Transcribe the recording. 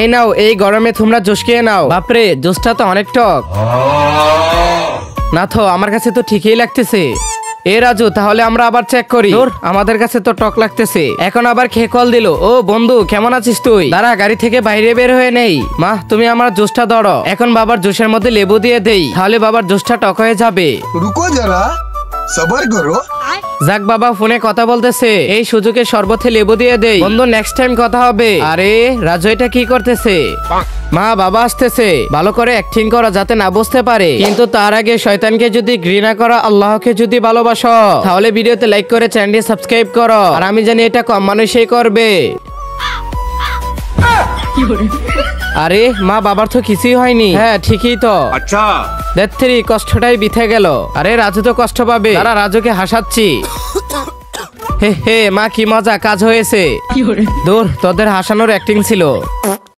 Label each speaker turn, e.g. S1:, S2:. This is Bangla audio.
S1: এই নাও, এই গরমে তোমরা জুস খেয়ে নাও। বাপরে, জুসটা তো অনেক টক। না তো, আমার কাছে তো ঠিকই লাগতেছে। এ রাজু, তাহলে আমরা আবার চেক করি। আমাদের কাছে তো টক লাগতেছে। এখন আবার খেয়ে কল দিল। ও বন্ধু, কেমন আছিস তুই? দাঁড়া, গাড়ি থেকে বাইরে বের হয়ে নেই। মা, তুমি আমার জুসটা ধরো। এখন বাবার জুসের মধ্যে লেবু দিয়ে দেই, তাহলে বাবার জুসটা টক হয়ে যাবে।
S2: रुको जरा सबर करो।
S1: যাক, বাবা ফোনে কথা বলতেছে, এই সুযোগে শরবতে লেবু দিয়ে দেই। বন্ধু, নেক্সট টাইম কথা হবে। আরে রাজু, এটা কি করতেছে? মা, বাবা আসতেছে, ভালো করে অ্যাক্টিং করো যাতে না বুঝতে পারে। কিন্তু তার আগে শয়তানকে যদি ঘৃণা করো, আল্লাহকে যদি ভালোবাসো, তাহলে ভিডিওতে লাইক করে চ্যানেলটি সাবস্ক্রাইব করো। আর আমি জানি এটা কম মানুষই করবে। আরে মা, বাবার তো কিছুই হয়নি। হ্যাঁ ঠিকই তো।
S3: अच्छा
S1: দেত্রী, কষ্টটাই বিথে গেল। আরে রাজু তো কষ্ট পাবে। তারা রাজুকে হাসাচ্ছি। হে হে, মা কি মজা, কাজ হয়েছে। দূর, তোদের হাসানোর অ্যাক্টিং ছিল।